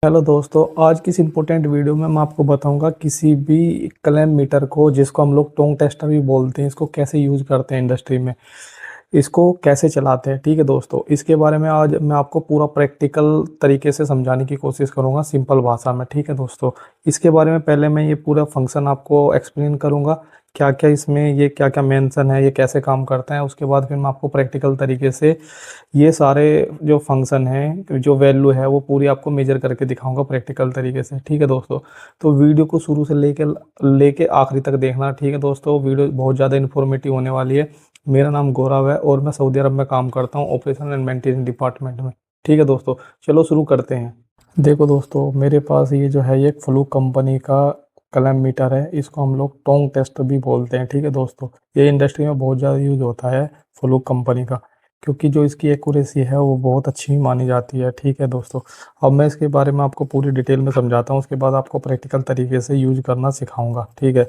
Hello दोस्तों, आज की इस इम्पोर्टेंट वीडियो में मैं आपको बताऊंगा किसी भी क्लैम मीटर को, जिसको हम लोग टोंग टेस्टर भी बोलते हैं, इसको कैसे यूज़ करते हैं इंडस्ट्री में, इसको कैसे चलाते हैं। ठीक है दोस्तों, इसके बारे में आज मैं आपको पूरा प्रैक्टिकल तरीके से समझाने की कोशिश करूंगा, सिंपल भाषा में। ठीक है दोस्तों, इसके बारे में पहले मैं ये पूरा फंक्शन आपको एक्सप्लेन करूंगा, क्या क्या इसमें, ये क्या क्या मेंशन है, ये कैसे काम करता है। उसके बाद फिर मैं आपको प्रैक्टिकल तरीके से ये सारे जो फंक्शन हैं, जो वैल्यू है, वो पूरी आपको मेजर करके दिखाऊंगा प्रैक्टिकल तरीके से। ठीक है दोस्तों, तो वीडियो को शुरू से लेके लेके आखिरी तक देखना। ठीक है दोस्तों, वीडियो बहुत ज़्यादा इन्फॉर्मेटिव होने वाली है। मेरा नाम गौरव है और मैं सऊदी अरब में काम करता हूँ, ऑपरेशन एंड मेंटेनेंस डिपार्टमेंट में। ठीक है दोस्तों, चलो शुरू करते हैं। देखो दोस्तों, मेरे पास ये जो है, ये फ्लूक कंपनी का क्लैम मीटर है। इसको हम लोग टोंग टेस्ट भी बोलते हैं। ठीक है दोस्तों, ये इंडस्ट्री में बहुत ज़्यादा यूज होता है फ्लूक कंपनी का, क्योंकि जो इसकी एक्यूरेसी है वो बहुत अच्छी मानी जाती है। ठीक है दोस्तों, अब मैं इसके बारे में आपको पूरी डिटेल में समझाता हूँ, उसके बाद आपको प्रैक्टिकल तरीके से यूज करना सिखाऊंगा। ठीक है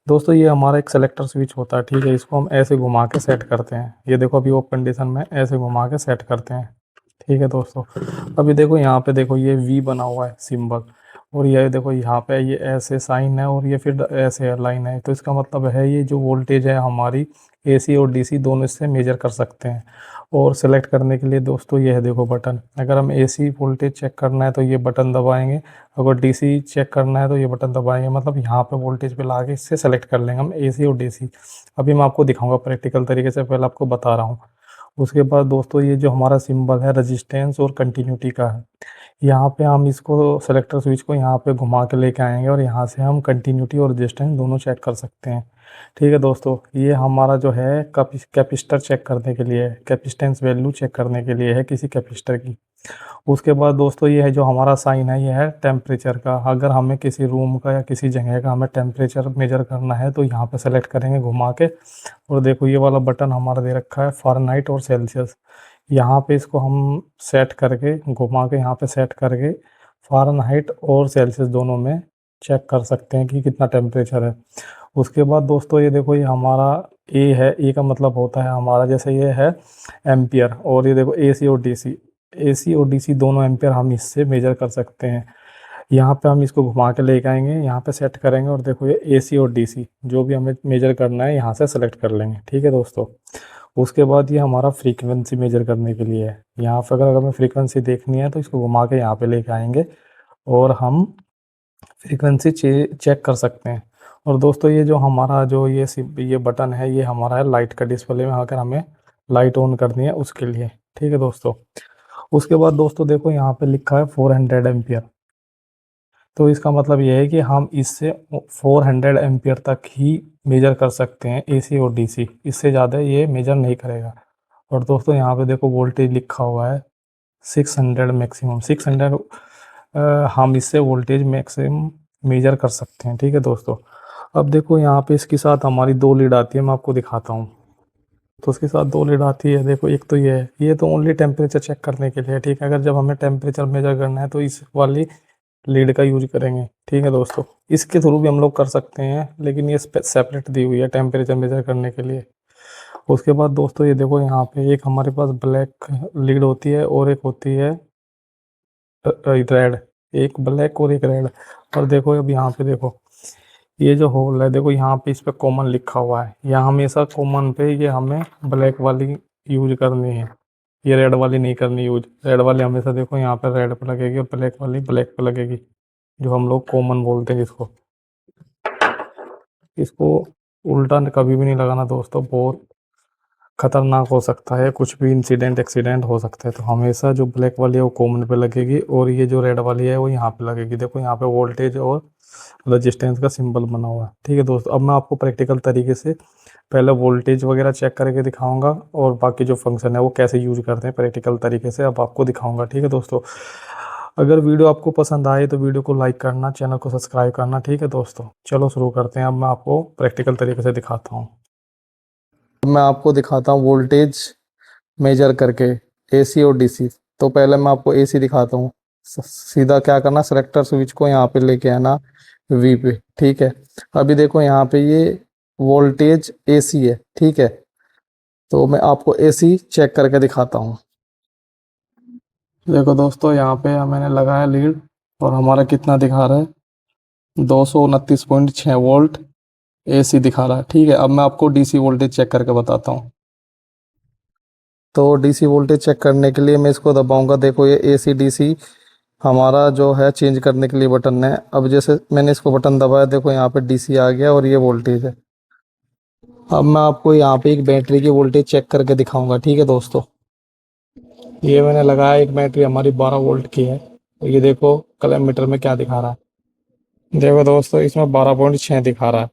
दोस्तों, ये हमारा एक सेलेक्टर स्विच होता है। ठीक है, इसको हम ऐसे घुमा के सेट करते हैं। ये देखो, अभी वो कंडीशन में ऐसे घुमा के सेट करते हैं। ठीक है दोस्तों, अभी देखो यहाँ पे, देखो ये वी बना हुआ है सिंबल, और ये देखो यहाँ पे ये ऐसे साइन है, और ये फिर ऐसे लाइन है। तो इसका मतलब है ये जो वोल्टेज है हमारी, एसी और डीसी दोनों इससे मेजर कर सकते हैं। और सेलेक्ट करने के लिए दोस्तों ये है, देखो बटन। अगर हम एसी वोल्टेज चेक करना है तो ये बटन दबाएंगे, अगर डीसी चेक करना है तो ये बटन दबाएंगे। मतलब यहाँ पे वोल्टेज पे ला के इससे सेलेक्ट कर लेंगे हम एसी और डीसी। अभी मैं आपको दिखाऊंगा प्रैक्टिकल तरीके से, पहले आपको बता रहा हूँ। उसके बाद दोस्तों, ये जो हमारा सिंबल है रेजिस्टेंस और कंटिन्यूटी का है, यहाँ पे हम इसको सेलेक्टर स्विच को यहाँ पे घुमा के लेके आएंगे, और यहाँ से हम कंटिन्यूटी और रेजिस्टेंस दोनों चेक कर सकते हैं। ठीक है दोस्तों, ये हमारा जो है कैपेसिटर चेक करने के लिए, कैपेसिटेंस वैल्यू चेक करने के लिए है किसी कैपेसिटर की। उसके बाद दोस्तों, ये है जो हमारा साइन है, ये है टेम्परेचर का। अगर हमें किसी रूम का या किसी जगह का हमें टेम्परेचर मेजर करना है तो यहाँ पे सेलेक्ट करेंगे घुमा के। और देखो ये वाला बटन हमारा दे रखा है फ़ारेनहाइट और सेल्सियस। यहाँ पे इसको हम सेट करके घुमा के, यहाँ पे सेट करके फ़ारेनहाइट और सेल्सियस दोनों में चेक कर सकते हैं कि कितना टेम्परेचर है। उसके बाद दोस्तों, ये देखो, ये हमारा ए है। ए का मतलब होता है हमारा, जैसे ये है एम्पियर, और ये देखो एसी और डीसी, एसी और डीसी दोनों एम्पियर हम इससे मेजर कर सकते हैं। यहाँ पे हम इसको घुमा के लेके आएंगे, यहाँ पे सेट करेंगे, और देखो ये एसी और डीसी जो भी हमें मेजर करना है यहाँ से सेलेक्ट कर लेंगे। ठीक है दोस्तों, उसके बाद ये हमारा फ्रीक्वेंसी मेजर करने के लिए है। यहाँ पे अगर हमें फ्रीक्वेंसी देखनी है तो इसको घुमा के यहाँ पे लेके आएंगे, और हम फ्रीक्वेंसी चेक कर सकते हैं। और दोस्तों, ये जो हमारा जो ये बटन है, ये हमारा है लाइट का डिस्प्ले में, अगर हमें लाइट ऑन करनी है उसके लिए। ठीक है दोस्तों, उसके बाद दोस्तों देखो, यहाँ पे लिखा है 400 एम्पियर। तो इसका मतलब ये है कि हम इससे 400 एम्पियर तक ही मेजर कर सकते हैं, एसी और डीसी। इससे ज़्यादा ये मेजर नहीं करेगा। और दोस्तों, यहाँ पे देखो वोल्टेज लिखा हुआ है 600 मैक्सिमम, 600 हम इससे वोल्टेज मैक्सिमम मेजर कर सकते हैं। ठीक है दोस्तों, अब देखो यहाँ पे इसके साथ हमारी दो लीड आती है, मैं आपको दिखाता हूँ। तो उसके साथ दो लीड आती है, देखो एक तो ये है, ये तो ओनली टेम्परेचर चेक करने के लिए। ठीक है, अगर जब हमें टेम्परेचर मेजर करना है तो इस वाली लीड का यूज करेंगे। ठीक है दोस्तों, इसके थ्रू भी हम लोग कर सकते हैं, लेकिन ये सेपरेट दी हुई है टेम्परेचर मेजर करने के लिए। उसके बाद दोस्तों, ये देखो यहाँ पे एक हमारे पास ब्लैक लीड होती है, और एक होती है रेड, एक ब्लैक और एक रेड। और देखो अब यहाँ पे देखो, ये जो होल है, देखो यहाँ पे इस पे कॉमन लिखा हुआ है। यहाँ हमेशा कॉमन पे ये हमें ब्लैक वाली यूज करनी है, ये रेड वाली नहीं करनी यूज। रेड वाली हमेशा देखो यहाँ पे रेड पे लगेगी, और ब्लैक वाली ब्लैक पे लगेगी, जो हम लोग कॉमन बोलते हैं जिसको। इसको उल्टा कभी भी नहीं लगाना दोस्तों, बहुत खतरनाक हो सकता है, कुछ भी इंसिडेंट एक्सीडेंट हो सकता है। तो हमेशा जो ब्लैक वाली है वो कॉमन पे लगेगी, और ये जो रेड वाली है वो यहाँ पे लगेगी। देखो यहाँ पे वोल्टेज और रजिस्टेंस का सिंबल बना हुआ है। ठीक है दोस्तों, अब मैं आपको प्रैक्टिकल तरीके से पहले वोल्टेज वगैरह चेक करके दिखाऊंगा, और बाकी जो फंक्शन है वो कैसे यूज करते हैं प्रैक्टिकल तरीके से अब आपको दिखाऊंगा। ठीक है दोस्तों, अगर वीडियो आपको पसंद आए तो वीडियो को लाइक करना, चैनल को सब्सक्राइब करना। ठीक है दोस्तों, चलो शुरू करते हैं। अब मैं आपको प्रैक्टिकल तरीके से दिखाता हूँ। मैं आपको दिखाता हूँ वोल्टेज मेजर करके, एसी और डीसी। तो पहले मैं आपको एसी दिखाता हूँ। सीधा क्या करना, सेलेक्टर स्विच को यहाँ पे लेके आना वी पे। ठीक है, अभी देखो यहाँ पे ये वोल्टेज एसी है। ठीक है, तो मैं आपको एसी चेक करके दिखाता हूँ। देखो दोस्तों, यहाँ पे मैंने लगाया लीड, और हमारा कितना दिखा रहा है, 229.6 वोल्ट एसी दिखा रहा है। ठीक है, अब मैं आपको डीसी वोल्टेज चेक करके बताता हूँ। तो डीसी वोल्टेज चेक करने के लिए मैं इसको दबाऊंगा। देखो ये एसी डीसी हमारा जो है चेंज करने के लिए बटन है। अब जैसे मैंने इसको बटन दबाया, देखो यहाँ पे डीसी आ गया और ये वोल्टेज है। अब मैं आपको यहाँ पे एक बैटरी की वोल्टेज चेक करके दिखाऊंगा। ठीक है दोस्तों, ये मैंने लगाया, एक बैटरी हमारी 12 वोल्ट की है। तो ये देखो कलम मीटर में क्या दिखा रहा है। देखो दोस्तों, इसमें 12.6 दिखा रहा है।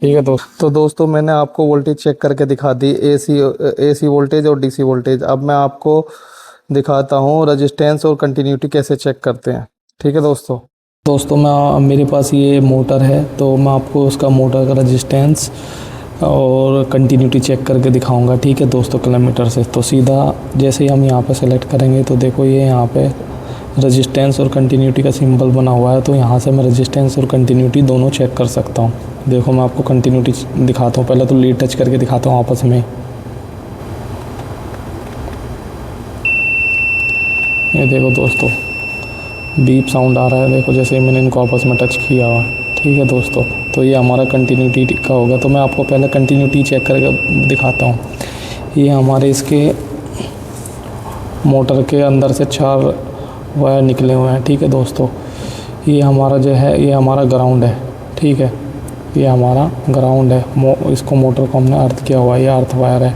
ठीक है दोस्त, तो दोस्तों मैंने आपको वोल्टेज चेक करके दिखा दी, एसी वोल्टेज और डीसी वोल्टेज। अब मैं आपको दिखाता हूँ रेजिस्टेंस और कंटिन्यूटी कैसे चेक करते हैं। ठीक है दोस्तों, मैं मेरे पास ये मोटर है, तो मैं आपको उसका मोटर का रेजिस्टेंस और कंटिन्यूटी चेक करके दिखाऊंगा। ठीक है दोस्तों, किलोमीटर से। तो सीधा जैसे ही हम यहाँ पे सेलेक्ट करेंगे, तो देखो ये यहाँ पे रेजिस्टेंस और कंटिन्यूटी का सिंबल बना हुआ है। तो यहाँ से मैं रेजिस्टेंस और कंटिन्यूटी दोनों चेक कर सकता हूँ। देखो मैं आपको कंटिन्यूटी दिखाता हूँ, पहले तो लीड टच करके दिखाता हूँ आपस में। ये देखो दोस्तों, बीप साउंड आ रहा है, देखो जैसे मैंने इनको आपस में टच किया हुआ। ठीक है दोस्तों, तो ये हमारा कंटिन्यूटी का होगा। तो मैं आपको पहले कंटिन्यूटी चेक करके दिखाता हूँ। ये हमारे इसके मोटर के अंदर से 4 वायर निकले हुए हैं। ठीक है दोस्तों, ये हमारा जो है, ये हमारा ग्राउंड है। ठीक है, ये हमारा ग्राउंड है। इसको मोटर को हमने अर्थ किया हुआ है, ये अर्थ वायर है।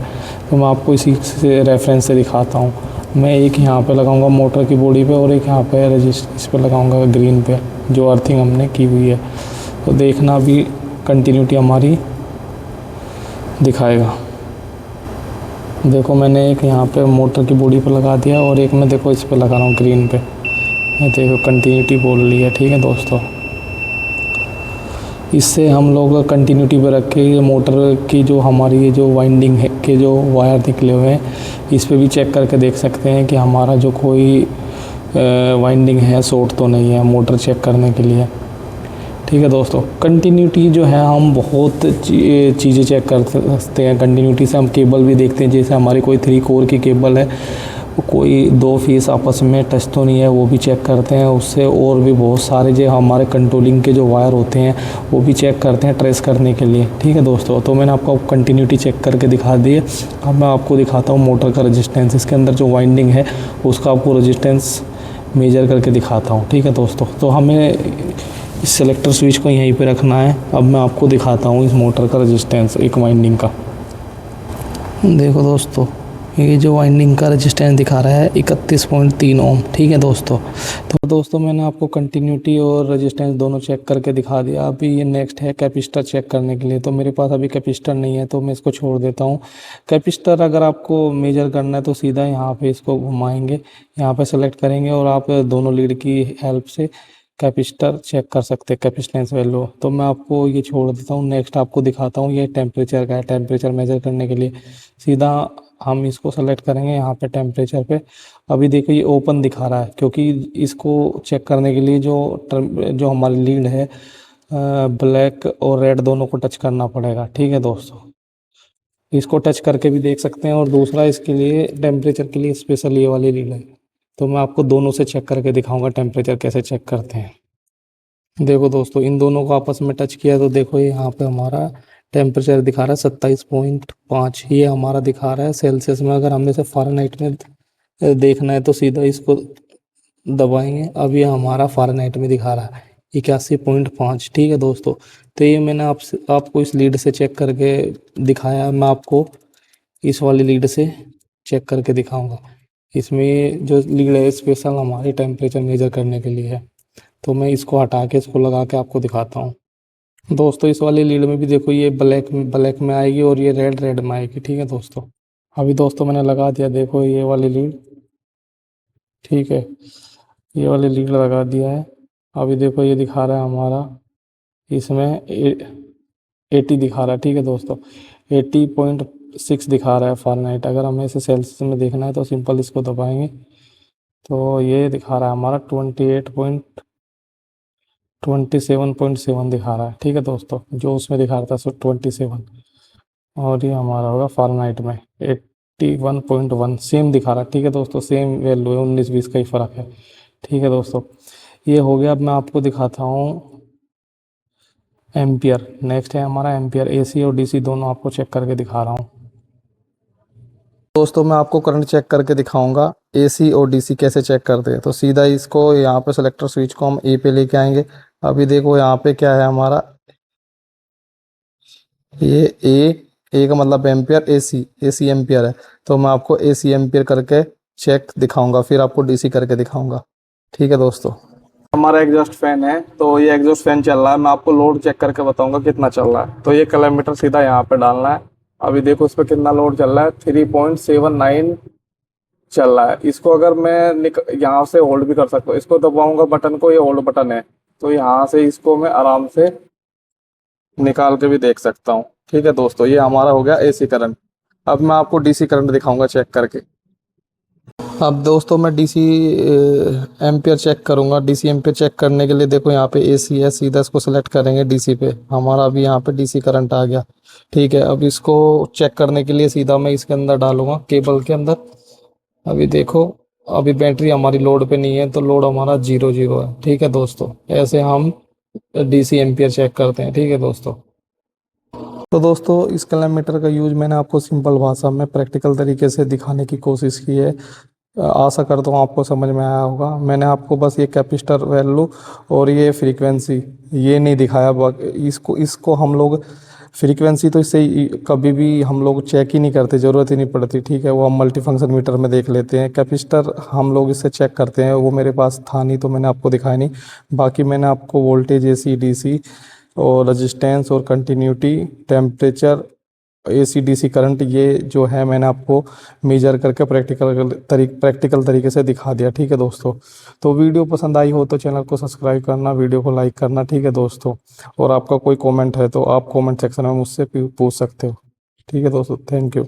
तो मैं आपको इसी से रेफरेंस से दिखाता हूँ। मैं एक यहाँ पे लगाऊंगा मोटर की बॉडी पे, और एक यहाँ पे इस पे लगाऊंगा ग्रीन पे, जो अर्थिंग हमने की हुई है। तो देखना भी कंटिन्यूटी हमारी दिखाएगा। देखो मैंने एक यहाँ पे मोटर की बॉडी पे लगा दिया, और एक मैं देखो इस पे लगा रहा हूँ ग्रीन पे। ये देखो कंटिन्यूटी बोल रही है। ठीक है दोस्तों, इससे हम लोग कंटिन्यूटी पे रख के ये मोटर की जो हमारी ये जो वाइंडिंग है के जो वायर निकले हुए हैं, इस पे भी चेक करके देख सकते हैं कि हमारा जो कोई वाइंडिंग है शॉर्ट तो नहीं है, मोटर चेक करने के लिए। ठीक है दोस्तों, कंटिन्यूटी जो है हम बहुत चीज़ें चेक कर सकते हैं। कंटिन्यूटी से हम केबल भी देखते हैं, जैसे हमारी कोई 3 कोर की केबल है, कोई 2 फेस आपस में टच तो नहीं है, वो भी चेक करते हैं उससे। और भी बहुत सारे जो हमारे कंट्रोलिंग के जो वायर होते हैं, वो भी चेक करते हैं ट्रेस करने के लिए। ठीक है दोस्तों, तो मैंने आपको कंटिन्यूटी चेक करके दिखा दी है। अब मैं आपको दिखाता हूँ मोटर का रेजिस्टेंस। इसके अंदर जो वाइंडिंग है उसका आपको रेजिस्टेंस मेजर करके दिखाता हूँ। ठीक है दोस्तों, तो हमें इस सेलेक्टर स्विच को यहीं पे रखना है। अब मैं आपको दिखाता हूँ इस मोटर का रेजिस्टेंस एक वाइंडिंग का। देखो दोस्तों, ये जो वाइंडिंग का रेजिस्टेंस दिखा रहा है 31.3 ओम। ठीक है दोस्तों, तो दोस्तों मैंने आपको कंटिन्यूटी और रेजिस्टेंस दोनों चेक करके दिखा दिया। अभी ये नेक्स्ट है कैपेसिटर चेक करने के लिए। तो मेरे पास अभी कैपेसिटर नहीं है, तो मैं इसको छोड़ देता हूँ। कैपेसिटर अगर आपको मेजर करना है, तो सीधा यहाँ पे इसको घुमाएंगे, यहाँ पे सेलेक्ट करेंगे, और आप दोनों लीड की हेल्प से कैपेसिटर चेक कर सकते हैं, कैपेसिटेंस वैल्यू। तो मैं आपको ये छोड़ देता हूँ। नेक्स्ट आपको दिखाता हूँ, ये टेम्परेचर का है। टेम्परेचर मेजर करने के लिए सीधा हम इसको सेलेक्ट करेंगे यहाँ पे टेम्परेचर पे। अभी देखो ये ओपन दिखा रहा है, क्योंकि इसको चेक करने के लिए जो हमारी लीड है, ब्लैक और रेड दोनों को टच करना पड़ेगा। ठीक है दोस्तों, इसको टच करके भी देख सकते हैं। और दूसरा इसके लिए टेम्परेचर के लिए स्पेशल ये वाली लीड है। तो मैं आपको दोनों से चेक करके दिखाऊंगा टेम्परेचर कैसे चेक करते हैं। देखो दोस्तों, इन दोनों को आपस में टच किया, तो देखो ये यहाँ पे हमारा टेम्परेचर दिखा रहा है 27.5। ये हमारा दिखा रहा है सेल्सियस में। अगर हमने से फ़ारेनहाइट में देखना है, तो सीधा इसको दबाएंगे। अब ये हमारा फ़ारेनहाइट में दिखा रहा है 81.5। ठीक है दोस्तों, तो ये मैंने आपको इस लीड से चेक करके दिखाया। मैं आपको इस वाली लीड से चेक करके दिखाऊंगा। इसमें जो लीड है स्पेशल हमारी टेम्परेचर मेजर करने के लिए है। तो मैं इसको हटा के इसको लगा के आपको दिखाता हूँ। दोस्तों, इस वाली लीड में भी देखो ये ब्लैक में आएगी, और ये रेड रेड में आएगी। ठीक है दोस्तों, अभी दोस्तों मैंने लगा दिया, देखो ये वाली लीड। ठीक है, ये वाली लीड लगा दिया है। अभी देखो ये दिखा रहा है हमारा, इसमें 80 दिखा रहा है। ठीक है दोस्तों, 80.6 दिखा रहा है फ़ारेनहाइट। अगर हमें इसे सेल्सियस में देखना है, तो सिंपल इसको दबाएंगे, तो ये दिखा रहा है हमारा 27.7 दिखा रहा है। ठीक है दोस्तों, जो उसमें दिखा रहा था सो 27, और ये हमारा होगा फ़ारेनहाइट में 81.1 सेम दिखा रहा है। ठीक है दोस्तों, सेम वैल्यू है, 19-20 का ही फ़र्क है। ठीक है दोस्तों, ये हो गया। अब मैं आपको दिखाता हूँ एम्पियर। नेक्स्ट है हमारा एम्पियर, एसी और डीसी दोनों आपको चेक करके दिखा रहा हूँ। दोस्तों मैं आपको करंट चेक करके दिखाऊंगा एसी और डीसी कैसे चेक करते हैं। तो सीधा इसको यहाँ पे सेलेक्टर स्विच को हम ए पे लेके आएंगे। अभी देखो यहाँ पे क्या है हमारा, ये ए का मतलब एम्पियर, एसी एसी एम्पियर है। तो मैं आपको एसी एम्पियर करके चेक दिखाऊंगा, फिर आपको डीसी करके दिखाऊंगा। ठीक है दोस्तों, हमारा एग्जॉस्ट फैन है, तो ये एग्जॉस्ट फैन चल रहा है। मैं आपको लोड चेक करके बताऊंगा कितना चल रहा है। तो ये किलोमीटर सीधा यहाँ पे डालना है। अभी देखो उस पर कितना लोड चल रहा है, 3.79 चल रहा है। इसको अगर मैं यहाँ से होल्ड भी कर सकता हूँ, इसको दबाऊंगा बटन को, ये होल्ड बटन है, तो यहाँ से इसको मैं आराम से निकाल के भी देख सकता हूँ। ठीक है दोस्तों, ये हमारा हो गया एसी करंट। अब मैं आपको डीसी करंट दिखाऊंगा चेक करके। अब दोस्तों मैं डीसी एम्पियर चेक करूंगा। डीसी एम्पियर चेक करने के लिए देखो यहाँ पे एसी है, सीधा इसको सेलेक्ट करेंगे डीसी पे। हमारा अभी यहाँ पे डीसी करंट आ गया। ठीक है, अब इसको चेक करने के लिए सीधा मैं इसके अंदर डालूंगा, केबल के अंदर। अभी देखो, अभी बैटरी हमारी लोड पे नहीं है, तो लोड हमारा 0 0 है। ठीक है दोस्तों, ऐसे हम डीसी एम्पियर चेक करते हैं। ठीक है दोस्तों, तो दोस्तों इस कैलरीमीटर का यूज मैंने आपको सिंपल भाषा में प्रैक्टिकल तरीके से दिखाने की कोशिश की है। आशा करता हूँ आपको समझ में आया होगा। मैंने आपको बस ये कैपेसिटर वैल्यू और ये फ्रीक्वेंसी ये नहीं दिखाया। इसको इसको हम लोग फ्रीक्वेंसी तो इससे कभी भी हम लोग चेक ही नहीं करते, ज़रूरत ही नहीं पड़ती। ठीक है, वो हम मल्टी फंक्शन मीटर में देख लेते हैं। कैपेसिटर हम लोग इससे चेक करते हैं, वो मेरे पास था नहीं तो मैंने आपको दिखाया नहीं। बाकी मैंने आपको वोल्टेज, एसी डीसी और रेजिस्टेंस और continuity, temperature, AC DC current, ये जो है मैंने आपको मेजर करके प्रैक्टिकल तरीके से दिखा दिया। ठीक है दोस्तों, तो वीडियो पसंद आई हो तो चैनल को सब्सक्राइब करना, वीडियो को लाइक करना। ठीक है दोस्तों, और आपका कोई कमेंट है तो आप कमेंट सेक्शन में मुझसे पूछ सकते हो। ठीक है दोस्तों, थैंक यू।